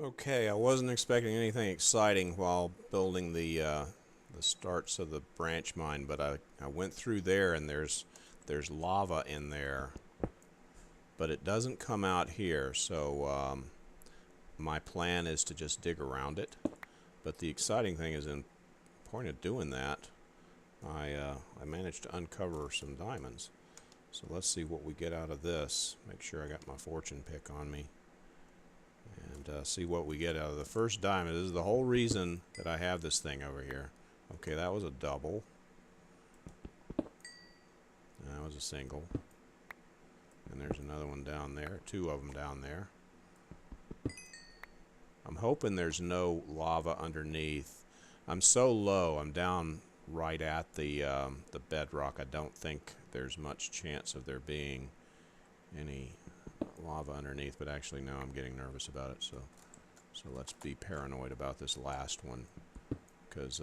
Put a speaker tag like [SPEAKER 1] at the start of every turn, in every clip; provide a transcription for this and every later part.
[SPEAKER 1] Okay, I wasn't expecting anything exciting while building the starts of the branch mine, but I went through there and there's lava in there, but it doesn't come out here. So my plan is to just dig around it. But the exciting thing is, in point of doing that, I managed to uncover some diamonds. So let's see what we get out of this. Make sure I got my fortune pick on me. And see what we get out of the first diamond. This is the whole reason that I have this thing over here. Okay, that was a double. That was a single. And there's another one down there. Two of them down there. I'm hoping there's no lava underneath. I'm so low. I'm down right at the bedrock. I don't think there's much chance of there being any lava underneath, but actually now I'm getting nervous about it, so let's be paranoid about this last one, because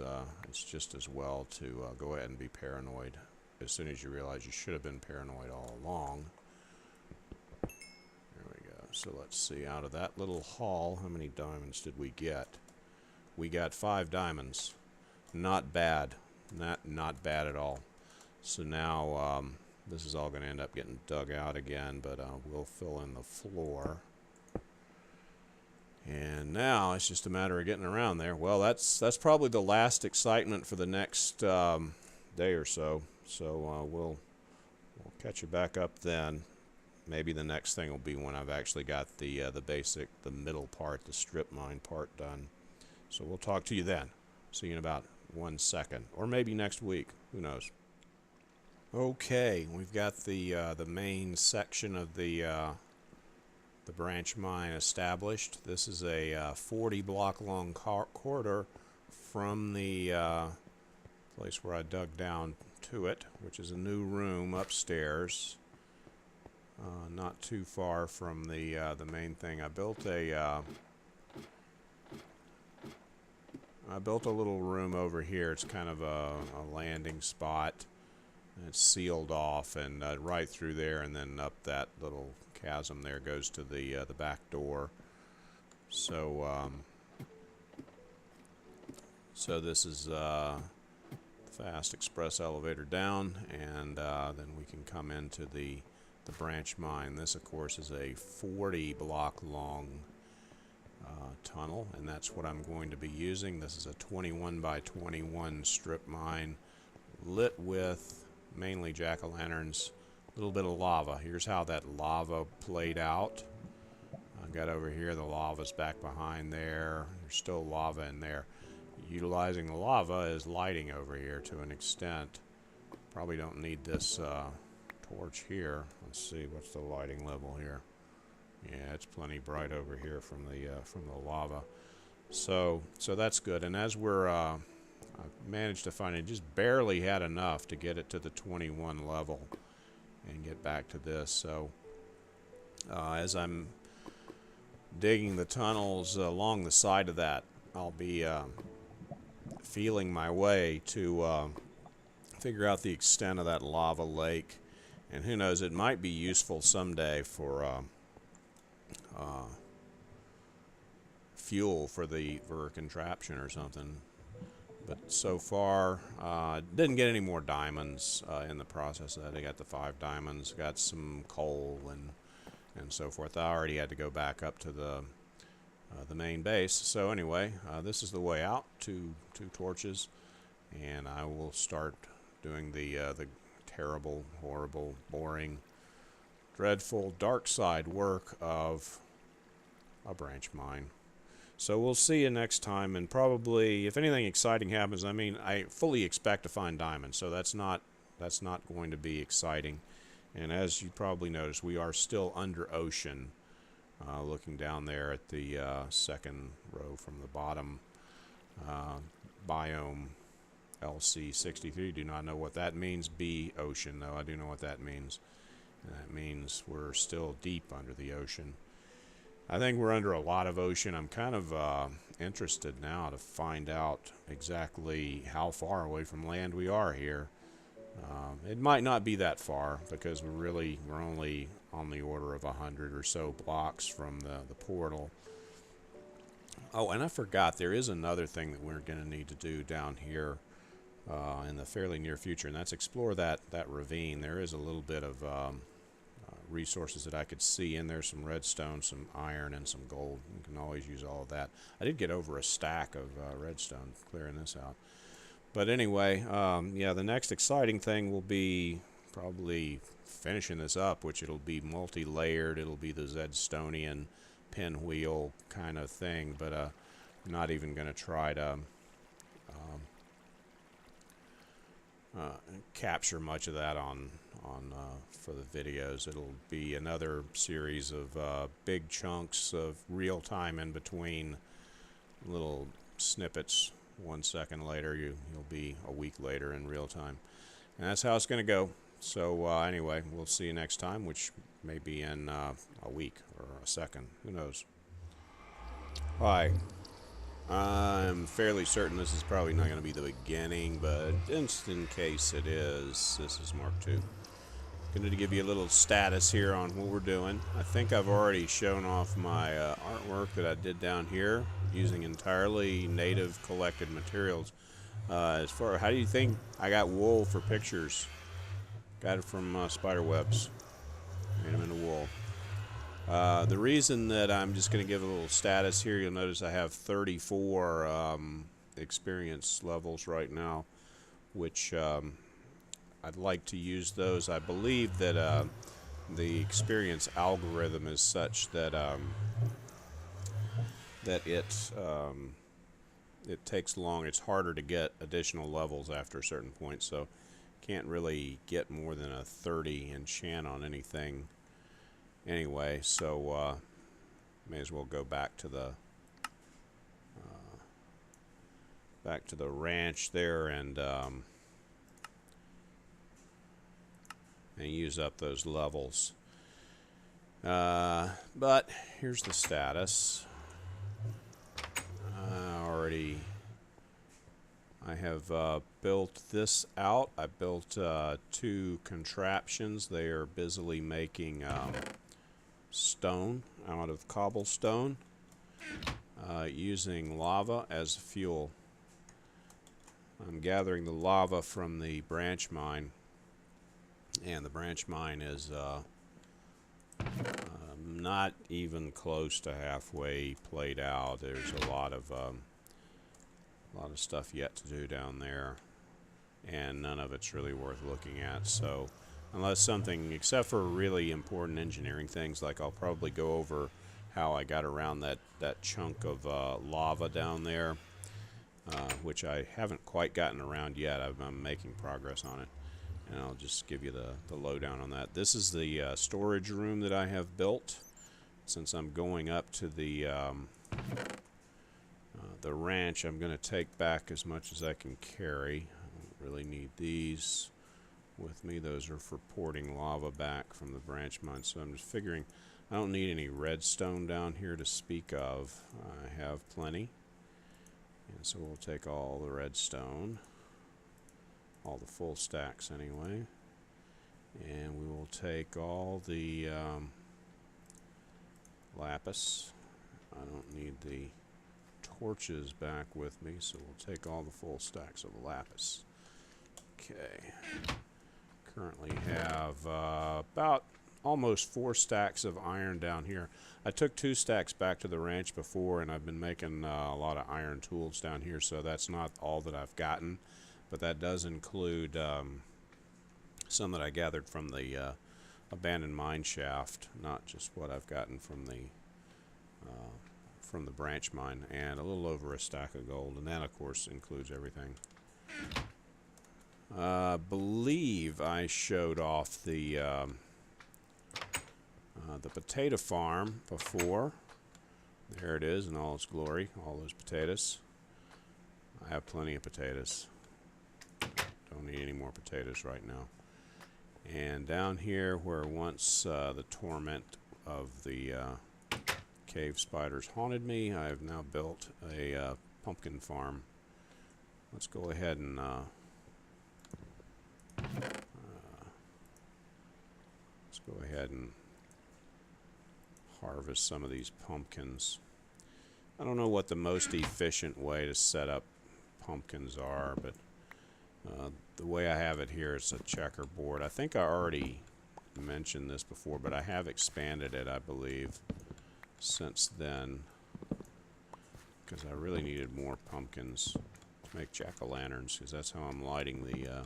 [SPEAKER 1] it's just as well to go ahead and be paranoid as soon as you realize you should have been paranoid all along. There we go. So let's see, out of that little haul, how many diamonds did we get? We got 5 diamonds. Not bad. Not bad at all. So now this is all going to end up getting dug out again, but we'll fill in the floor. And now it's just a matter of getting around there. Well, that's probably the last excitement for the next day or so. So we'll catch you back up then. Maybe the next thing will be when I've actually got the middle part, the strip mine part done. So we'll talk to you then. See you in about 1 second, or maybe next week. Who knows? Okay, we've got the main section of the branch mine established. This is a 40 block long corridor from the place where I dug down to it, which is a new room upstairs, not too far from the main thing. I built a little room over here. It's kind of a landing spot. It's sealed off, and right through there, and then up that little chasm there goes to the back door. So so this is fast express elevator down, and then we can come into the branch mine. This, of course, is a 40 block long tunnel, and that's what I'm going to be using. This is a 21 by 21 strip mine, lit with mainly jack-o'-lanterns, a little bit of lava. Here's how that lava played out. I got over here, the lava's back behind there. There's still lava in there. Utilizing the lava is lighting over here to an extent. Probably don't need this torch here. Let's see, what's the lighting level here? Yeah, it's plenty bright over here from the lava. So that's good. And as we're I managed to find it, just barely had enough to get it to the 21 level and get back to this. So as I'm digging the tunnels along the side of that, I'll be feeling my way to figure out the extent of that lava lake. And who knows, it might be useful someday for fuel for a contraption or something. But so far, didn't get any more diamonds in the process of that. I got the 5 diamonds, got some coal and so forth. I already had to go back up to the main base. So anyway, this is the way out. Two torches, and I will start doing the terrible, horrible, boring, dreadful, dark side work of a branch mine. So we'll see you next time, and probably if anything exciting happens, I mean, I fully expect to find diamonds, so that's not going to be exciting. And as you probably noticed, we are still under ocean, looking down there at the second row from the bottom. Biome LC63. Do not know what that means. B, ocean, though. I do know what that means. And that means we're still deep under the ocean. I think we're under a lot of ocean. I'm kind of interested now to find out exactly how far away from land we are here. It might not be that far, because we're only on the order of 100 or so blocks from the portal. Oh, and I forgot, there is another thing that we're going to need to do down here in the fairly near future, and that's explore that ravine. There is a little bit of resources that I could see in there, some redstone, some iron, and some gold. You can always use all of that. I did get over a stack of redstone clearing this out. But anyway, yeah, the next exciting thing will be probably finishing this up, which it'll be multi-layered. It'll be the Zedstonian pinwheel kind of thing, but I'm not even going to try to capture much of that on for the videos. It'll be another series of big chunks of real time in between little snippets. 1 second later, you'll be a week later in real time, and that's how it's going to go. So anyway, we'll see you next time, which may be in a week or a second. Who knows? Hi. I'm fairly certain this is probably not going to be the beginning, but just in case it is, this is Mark 2. Going to give you a little status here on what we're doing. I think I've already shown off my artwork that I did down here using entirely native collected materials. As far how do you think I got wool for pictures? Got it from spider webs. Made them into wool. The reason that I'm just going to give a little status here, you'll notice I have 34 experience levels right now, which I'd like to use those. I believe that the experience algorithm is such that that it takes long. It's harder to get additional levels after a certain point, so can't really get more than a 30 enchant on anything. Anyway, so may as well go back to the ranch there and use up those levels. But here's the status. I have built this out. I built 2 contraptions. They are busily making stone out of cobblestone using lava as fuel. I'm gathering the lava from the branch mine, and the branch mine is not even close to halfway played out. There's a lot of stuff yet to do down there, and none of it's really worth looking at. So unless something, except for really important engineering things, like I'll probably go over how I got around that chunk of lava down there, which I haven't quite gotten around yet. I'm making progress on it, and I'll just give you the lowdown on that. This is the storage room that I have built. Since I'm going up to the ranch, I'm going to take back as much as I can carry. I don't really need these with me. Those are for porting lava back from the branch mine. So I'm just figuring I don't need any redstone down here to speak of. I have plenty. And so we'll take all the redstone, all the full stacks anyway, and we will take all the lapis. I don't need the torches back with me, so we'll take all the full stacks of lapis. Okay. Currently have about almost 4 stacks of iron down here. I took 2 stacks back to the ranch before, and I've been making a lot of iron tools down here, so that's not all that I've gotten, but that does include some that I gathered from the abandoned mine shaft, not just what I've gotten from the branch mine, and a little over a stack of gold, and that of course includes everything. Believe I showed off the potato farm before. There it is in all its glory, all those potatoes. I have plenty of potatoes. Don't need any more potatoes right now. And down here where once the torment of the cave spiders haunted me, I have now built a pumpkin farm. Let's go ahead and harvest some of these pumpkins. I don't know what the most efficient way to set up pumpkins are, but the way I have it here is a checkerboard. I think I already mentioned this before, but I have expanded it, I believe, since then, because I really needed more pumpkins to make jack-o'-lanterns, because that's how I'm lighting the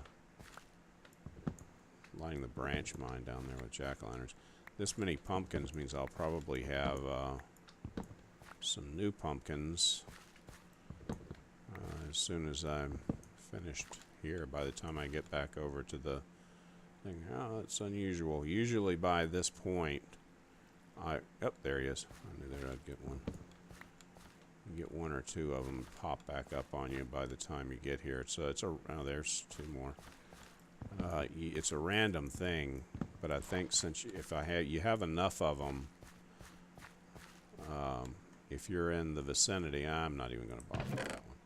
[SPEAKER 1] branch mine down there with jack-o'-lanterns. This many pumpkins means I'll probably have some new pumpkins as soon as I'm finished here, by the time I get back over to the thing. Oh, that's unusual. Usually by this point, there he is. I knew that I'd get one. You get one or two of them pop back up on you by the time you get here. So there's two more. It's a random thing, but I think since you have enough of them, if you're in the vicinity, I'm not even going to bother with that one.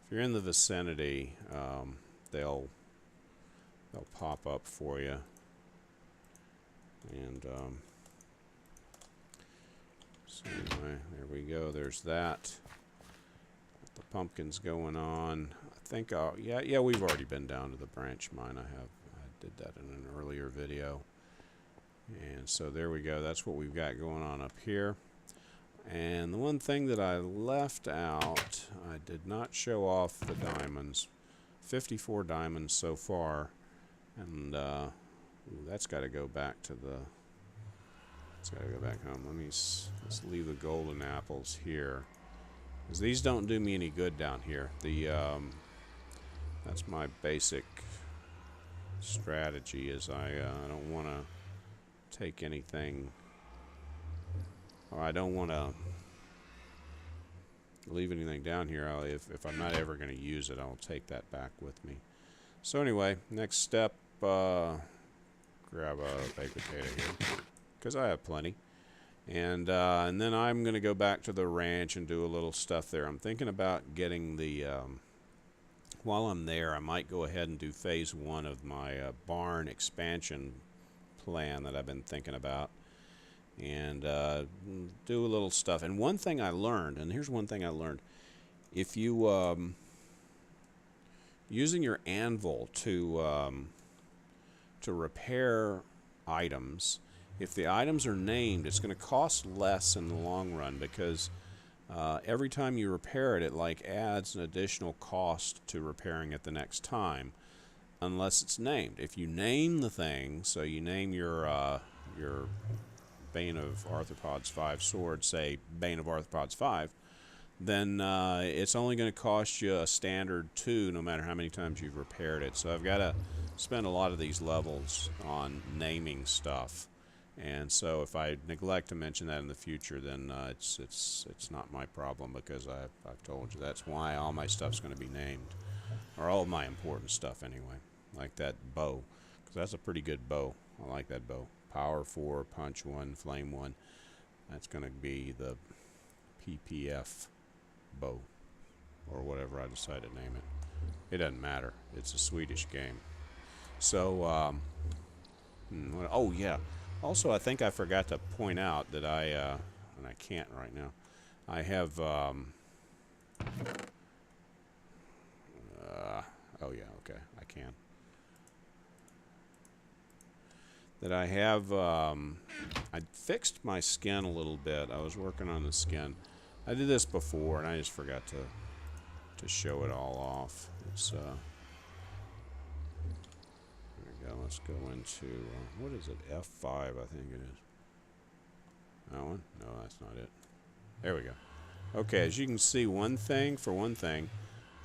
[SPEAKER 1] If you're in the vicinity, they'll pop up for you, and so anyway, there we go. There's that. The pumpkins going on. I think yeah, we've already been down to the branch mine. I did that in an earlier video, and so there we go. That's what we've got going on up here. And the one thing that I left out, I did not show off the diamonds. 54 diamonds so far, and that's got to go back to the. It's got to go back home. Let's leave the golden apples here, because these don't do me any good down here. That's my basic strategy. Is I don't want to take anything. Or I don't want to leave anything down here. If I'm not ever going to use it, I'll take that back with me. So anyway, next step, grab a baked potato here, because I have plenty. And then I'm going to go back to the ranch and do a little stuff there. I'm thinking about getting the, while I'm there, I might go ahead and do phase 1 of my barn expansion plan that I've been thinking about. And do a little stuff. And one thing I learned, and here's one thing I learned: if you using your anvil to repair items, if the items are named, it's going to cost less in the long run, because every time you repair it, it adds an additional cost to repairing it the next time, unless it's named. If you name the thing, so you name your Bane of Arthropods 5 sword, say Bane of Arthropods 5, then it's only going to cost you a standard 2 no matter how many times you've repaired it. So I've got to spend a lot of these levels on naming stuff, and so if I neglect to mention that in the future, then it's not my problem, because I've told you that's why all my stuff's going to be named, or all of my important stuff anyway, like that bow, because that's a pretty good bow. I like that bow. Power 4, punch 1, flame 1. That's going to be the PPF bow, or whatever I decide to name it. It doesn't matter. It's a Swedish game. So, oh yeah. Also, I think I forgot to point out that and I can't right now, I have, oh yeah, okay, I can. That I have, I fixed my skin a little bit. I was working on the skin. I did this before, and I just forgot to show it all off. It's, there we go. Let's go into, what is it? F5, I think it is. That one? No, that's not it. There we go. Okay, as you can see, for one thing,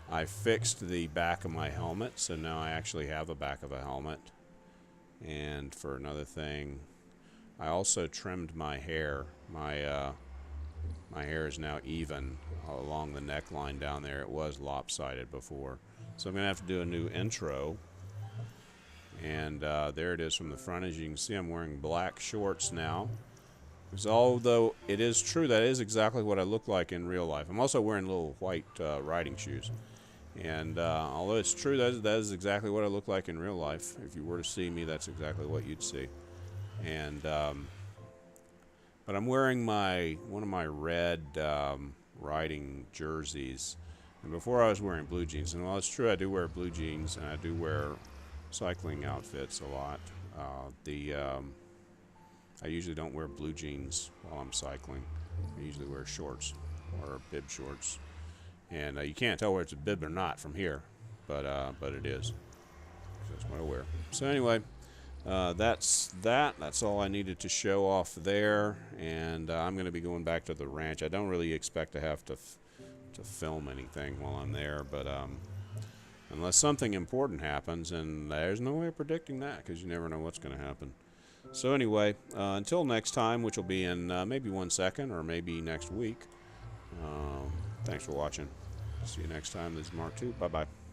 [SPEAKER 1] I fixed the back of my helmet, so now I actually have a back of a helmet. And for another thing, I also trimmed my hair. My hair is now even along the neckline down there. It was lopsided before. So I'm going to have to do a new intro. And there it is from the front. As you can see, I'm wearing black shorts now. Because although it is true that is exactly what I look like in real life. I'm also wearing little white riding shoes. And although it's true that is exactly what I look like in real life, if you were to see me, that's exactly what you'd see. And but I'm wearing one of my red riding jerseys. And before I was wearing blue jeans. And while it's true I do wear blue jeans and I do wear cycling outfits a lot, I usually don't wear blue jeans while I'm cycling. I usually wear shorts or bib shorts. And you can't tell whether it's a bib or not from here, but it is. That's what I wear. So anyway, that's that. That's all I needed to show off there. And I'm going to be going back to the ranch. I don't really expect to have to film anything while I'm there, but unless something important happens, and there's no way of predicting that because you never know what's going to happen. So anyway, until next time, which will be in maybe 1 second or maybe next week. Thanks for watching. See you next time. This is Mark 2. Bye-bye.